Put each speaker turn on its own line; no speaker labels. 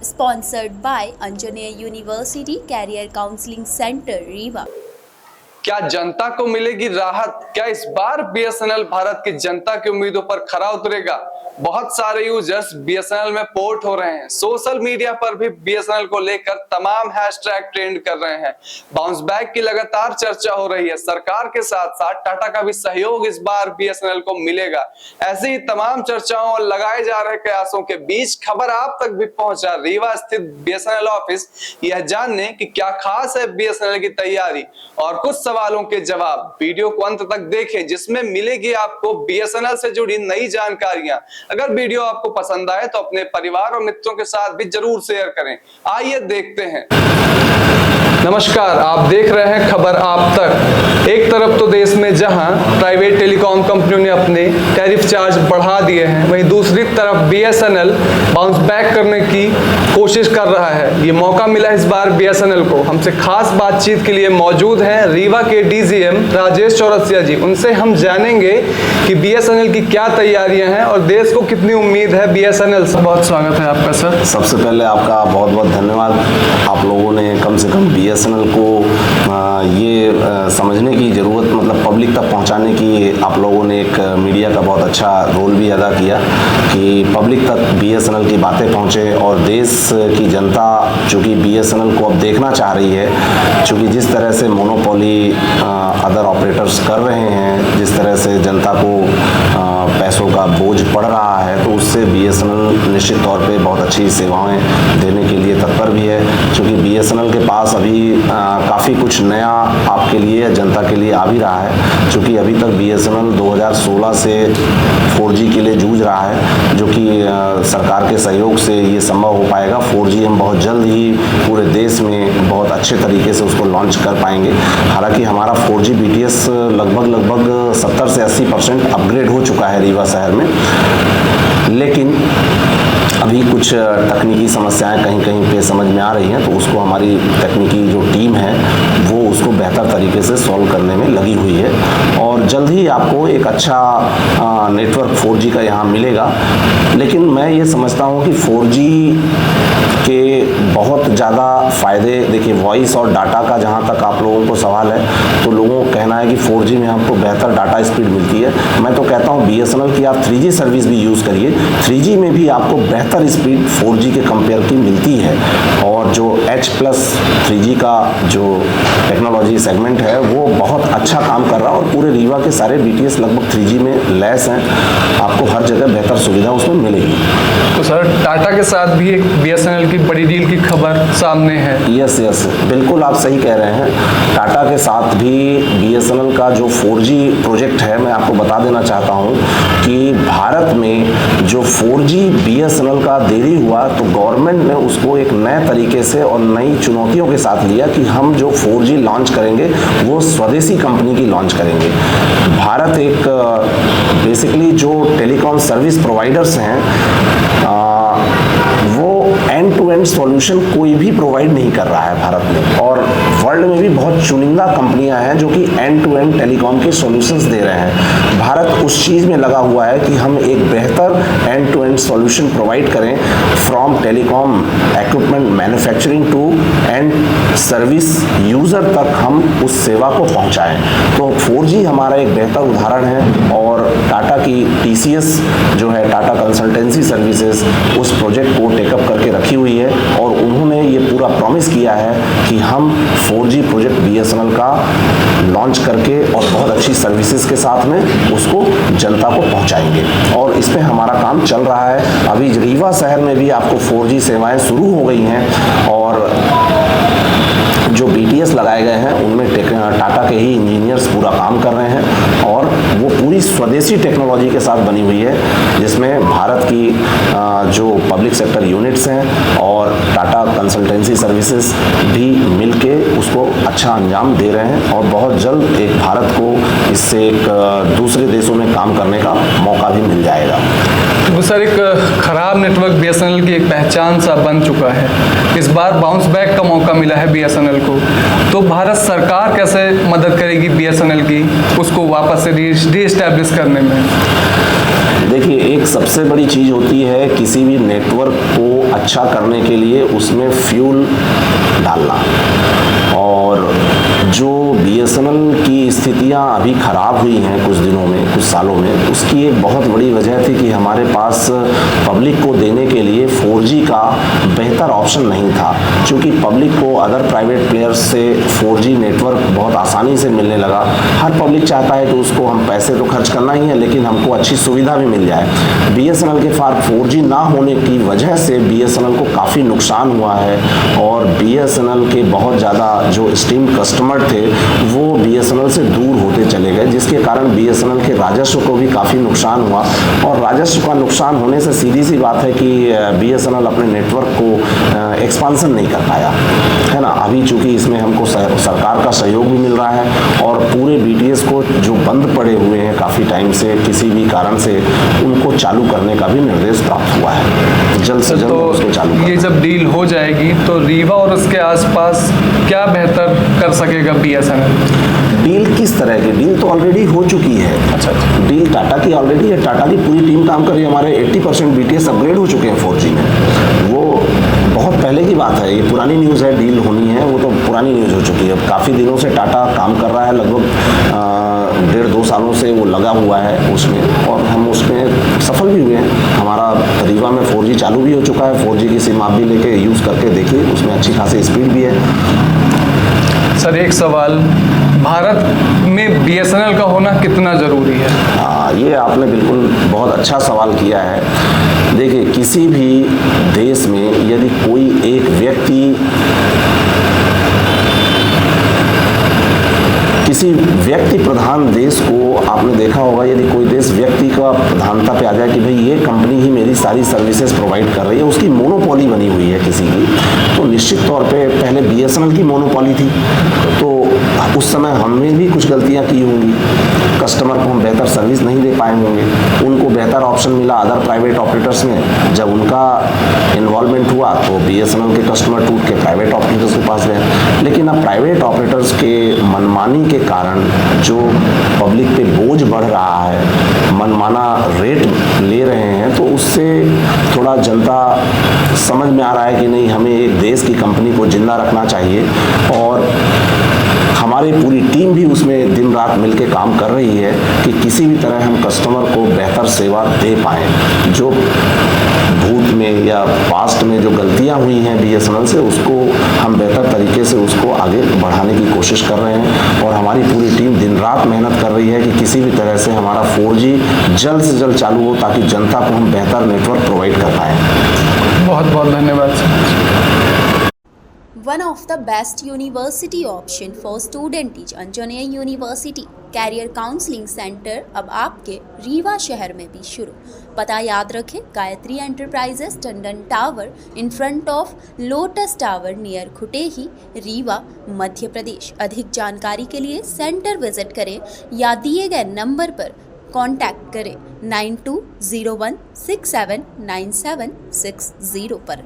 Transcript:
sponsored by Anjaneya University Career Counseling Center, Rewa.
क्या जनता को मिलेगी राहत? क्या इस बार बीएसएनएल भारत की जनता की उम्मीदों पर खरा उतरेगा? बहुत सारे यूजर्स बीएसएनएल में पोर्ट हो रहे हैं। सोशल मीडिया पर भी बीएसएनएल को लेकर तमाम हैशटैग ट्रेंड कर रहे हैं। बाउंस बैक की लगातार चर्चा हो रही है। सरकार के साथ साथ टाटा का भी सहयोग इस बार बीएसएनएल को मिलेगा। ऐसी ही तमाम चर्चाओं और लगाए जा रहे प्रयासों के बीच खबर आप तक भी पहुंचा रीवा स्थित बीएसएनएल ऑफिस, यह जानने कि क्या खास है बीएसएनएल की तैयारी और कुछ सवालों के जवाब। वीडियो को अंत तक देखें जिसमें मिलेगी आपको बीएसएनएल से जुड़ी नई जानकारियां। अगर वीडियो आपको पसंद आए तो अपने परिवार और मित्रों के साथ भी जरूर शेयर करें। आइए देखते हैं। नमस्कार, आप देख रहे हैं खबर आप तक। एक तरफ तो देश में जहां प्राइवेट टेलीकॉम कंपनियों ने अपने टैरिफ चार्ज बढ़ा दिए हैं, वहीं दूसरी तरफ बीएसएनएल बाउंस बैक करने की कोशिश कर रहा है। ये मौका मिला इस बार बीएसएनएल को। हमसे खास बातचीत के लिए मौजूद हैं रीवा के डीजीएम राजेश चौरसिया जी। उनसे हम जानेंगे कि बीएसएनएल की क्या तैयारियां हैं और देश को कितनी उम्मीद है बीएसएनएल से। बहुत स्वागत है आपका सर।
सबसे पहले आपका बहुत बहुत धन्यवाद। आप लोगों ने कम से कम बीएसएनएल को ये समझने की ज़रूरत, मतलब पब्लिक तक पहुंचाने की आप लोगों ने एक मीडिया का बहुत अच्छा रोल भी अदा किया कि पब्लिक तक बीएसएनएल की बातें पहुंचे और देश की जनता चूँकि बीएसएनएल को अब देखना चाह रही है, चूँकि जिस तरह से मोनोपोली अदर ऑपरेटर्स कर रहे हैं, जिस तरह से जनता को पैसों का बोझ पड़ रहा है, तो उससे बीएसएनएल निश्चित तौर पे बहुत अच्छी सेवाएं देने के लिए तत्पर भी है। क्योंकि बीएसएनएल के पास अभी काफ़ी कुछ नया आपके लिए, जनता के लिए आ भी रहा है। क्योंकि अभी तक बीएसएनएल 2016 से 4G के लिए जूझ रहा है, जो कि सरकार के सहयोग से ये संभव हो पाएगा। 4G हम बहुत जल्द ही पूरे देश में बहुत अच्छे तरीके से उसको लॉन्च कर पाएंगे। हालांकि हमारा 4G BTS लगभग 70 से 80% अपग्रेड हो चुका है रीवा शहर में, लेकिन अभी कुछ तकनीकी समस्याएं कहीं कहीं पे समझ में आ रही हैं, तो उसको हमारी तकनीकी जो टीम है वो उसको बेहतर तरीके से सॉल्व करने में लगी हुई है और जल्द ही आपको एक अच्छा नेटवर्क 4G का यहाँ मिलेगा। लेकिन मैं ये समझता हूँ कि 4G के बहुत ज़्यादा फ़ायदे, देखिए वॉइस और डाटा का जहाँ तक आप लोगों को सवाल है, तो लोगों को कहना है कि 4G में हमको बेहतर डाटा स्पीड मिलती है। मैं तो कहता हूँ बीएसएनएल की आप 3G सर्विस भी यूज़ करिए। 3G में भी आपको बेहतर स्पीड 4G के कंपेयर की मिलती है और जो H+3G का जो टेक्नोलॉजी सेगमेंट है वो बहुत अच्छा काम कर रहा है और पूरे रीवा के सारे BTS लगभग 3G में लैस हैं। आपको हर जगह बेहतर सुविधा उसमें मिलेगी।
तो सर टाटा के साथ भी एक बीएसएनएल की बड़ी डील की खबर सामने है।
यस बिल्कुल आप सही कह रहे हैं। टाटा के साथ भी बीएसएनएल का जो 4G प्रोजेक्ट है, मैं आपको बता देना चाहता हूं कि भारत में जो 4G बीएसएनएल का देरी हुआ, तो गवर्नमेंट ने उसको एक नए तरीके से और नई चुनौतियों के साथ लिया कि हम जो 4G लॉन्च करेंगे वो स्वदेशी कंपनी की लॉन्च करेंगे। भारत एक बेसिकली जो टेलीकॉम सर्विस प्रोवाइडर्स हैं वो एंड टू एंड सॉल्यूशन कोई भी प्रोवाइड नहीं कर रहा है भारत में, और वर्ल्ड में भी बहुत चुनिंदा कंपनियां हैं जो कि एंड टू एंड टेलीकॉम के सॉल्यूशंस दे रहे हैं। भारत उस चीज़ में लगा हुआ है कि हम एक बेहतर end to end solution provide करें, from telecom equipment manufacturing to end service user तक हम उस सेवा को पहुंचाएं। तो 4G हमारा एक बेहतर उदाहरण है और टाटा की TCS जो है, टाटा कंसल्टेंसी सर्विसेज, उस प्रोजेक्ट को टेकअप करके रखी हुई है और उन्होंने ये पूरा प्रॉमिस किया है कि हम 4G प्रोजेक्ट बीएसएनएल का लॉन्च करके और बहुत अच्छी सर्विसेज के साथ में उसको जनता को पहुंचाएंगे और इस पे हमारा काम चल रहा है। अभी रीवा शहर में भी आपको 4G सेवाएं शुरू हो गई हैं और जो BTS लगाए गए हैं उनमें टाटा के ही इंजीनियर्स पूरा काम कर रहे हैं और वो पूरी स्वदेशी टेक्नोलॉजी के साथ बनी हुई है, जिसमें भारत की जो पब्लिक सेक्टर यूनिट्स हैं और टाटा कंसल्टेंसी सर्विसेज भी मिलके उसको अच्छा अंजाम दे रहे हैं और बहुत जल्द एक भारत को इससे एक दूसरे देशों में काम करने का मौका भी मिल जाएगा।
तो सर, एक खराब नेटवर्क बीएसएनएल की एक पहचान सा बन चुका है। इस बार बाउंस बैक का मौका मिला है बीएसएनएल को, तो भारत सरकार कैसे मदद करेगी बीएसएनएल की उसको वापस से रीएस्टैब्लिश करने में?
देखिए, एक सबसे बड़ी चीज़ होती है किसी भी नेटवर्क को अच्छा करने के लिए उसमें फ्यूल डालना। और जो बीएसएनएल की स्थितियां अभी ख़राब हुई हैं कुछ दिनों में, कुछ सालों में, उसकी एक बहुत बड़ी वजह थी कि हमारे पास पब्लिक को देने के लिए 4G का बेहतर ऑप्शन नहीं था। क्योंकि पब्लिक को अदर प्राइवेट प्लेयर्स से 4G नेटवर्क बहुत आसानी से मिलने लगा। हर पब्लिक चाहता है कि उसको हम पैसे तो खर्च करना ही है, लेकिन हमको अच्छी सुविधा भी मिल जाए। बीएसएनएल के पास 4G ना होने की वजह से बीएसएनएल को काफ़ी नुकसान हुआ है, और बीएसएनएल के बहुत ज़्यादा जो स्ट्रीम कस्टमर थे वो बीएसएनएल से दूर होते चले गए, जिसके कारण बीएसएनएल के राजस्व को भी काफ़ी नुकसान हुआ। और राजस्व का नुकसान होने से सीधी सी बात है कि बीएसएनएल अपने नेटवर्क को एक्सपांसन नहीं कर पाया, है ना। अभी चूंकि इसमें हमको सरकार का सहयोग भी मिल रहा है, और पूरे बीटीएस को जो बंद पड़े हुए हैं काफ़ी टाइम से किसी भी कारण से, उनको चालू करने का भी निर्देश प्राप्त हुआ है। जल्द से जल्द उसको चालू करना।
ये जब डील हो जाएगी तो रीवा और उसके आसपास क्या बेहतर कर सकेगा बीएसएनएल?
डील किस तरह की? डील तो ऑलरेडी हो चुकी है।
अच्छा।
डील टाटा की ऑलरेडी है, टाटा की पूरी टीम काम कर रही है। हमारे 80% बीटीएस अपग्रेड हो चुके हैं 4G में। वो बहुत पहले की बात है, ये पुरानी न्यूज़ है। डील होनी है वो तो पुरानी न्यूज़ हो चुकी है। काफ़ी दिनों से टाटा काम कर रहा है, लगभग 1.5-2 सालों से वो लगा हुआ है उसमें, और हम उसमें सफल भी हुए हैं। हमारा रीवा में 4G चालू भी हो चुका है। 4G की सिम आप भी लेके यूज़ करके देखिए, उसमें अच्छी खासी स्पीड भी है।
सर, एक सवाल, भारत में बीएसएनएल का होना कितना ज़रूरी है?
ये आपने बिल्कुल बहुत अच्छा सवाल किया है। देखिए, किसी भी देश में यदि कोई एक व्यक्ति किसी व्यक्ति प्रधान देश को, आपने देखा होगा, यदि कोई देश व्यक्ति का प्रधानता पे आ जाए कि भाई ये कंपनी ही मेरी सारी सर्विसेज प्रोवाइड कर रही है, उसकी मोनोपोली बनी हुई है किसी की, तो निश्चित तौर पे पहले बीएसएनएल की मोनोपोली थी, तो उस समय हमने भी कुछ गलतियां की होंगी। कस्टमर को हम बेहतर सर्विस नहीं दे पाए होंगे। उनको बेहतर ऑप्शन मिला अदर प्राइवेट ऑपरेटर्स में, जब उनका इन्वॉल्वमेंट हुआ तो बीएसएनएल के कस्टमर टूट के प्राइवेट ऑपरेटर्स के पास गए। लेकिन अब प्राइवेट ऑपरेटर्स के मनमानी के कारण जो पब्लिक पे बोझ बढ़ रहा है, मनमाना रेट ले रहे हैं, तो उससे थोड़ा जनता समझ में आ रहा है कि नहीं, हमें एक देश की कंपनी को जिंदा रखना चाहिए। और हमारी पूरी टीम भी उसमें दिन रात मिलकर काम कर रही है कि किसी भी तरह हम कस्टमर को बेहतर सेवा दे पाएँ। जो भूत में या पास्ट में जो गलतियां हुई हैं बीएसएनएल से, उसको हम बेहतर तरीके से उसको आगे बढ़ाने की कोशिश कर रहे हैं। और हमारी पूरी टीम दिन रात मेहनत कर रही है कि किसी भी तरह से हमारा 4G जल्द से जल्द चालू हो, ताकि जनता को हम बेहतर नेटवर्क प्रोवाइड कर पाएँ।
बहुत बहुत धन्यवाद sir.
One of the best university option for student is Anjaneya university career counselling centre अब आपके रीवा शहर में भी शुरू। पता याद रखें, Gayatri enterprises, Tandon tower in front of lotus tower near Khutehi, Rewa, Madhya Pradesh. अधिक जानकारी के लिए सेंटर विजिट करें या दिए गए नंबर पर कांटेक्ट करें 9201679760 पर।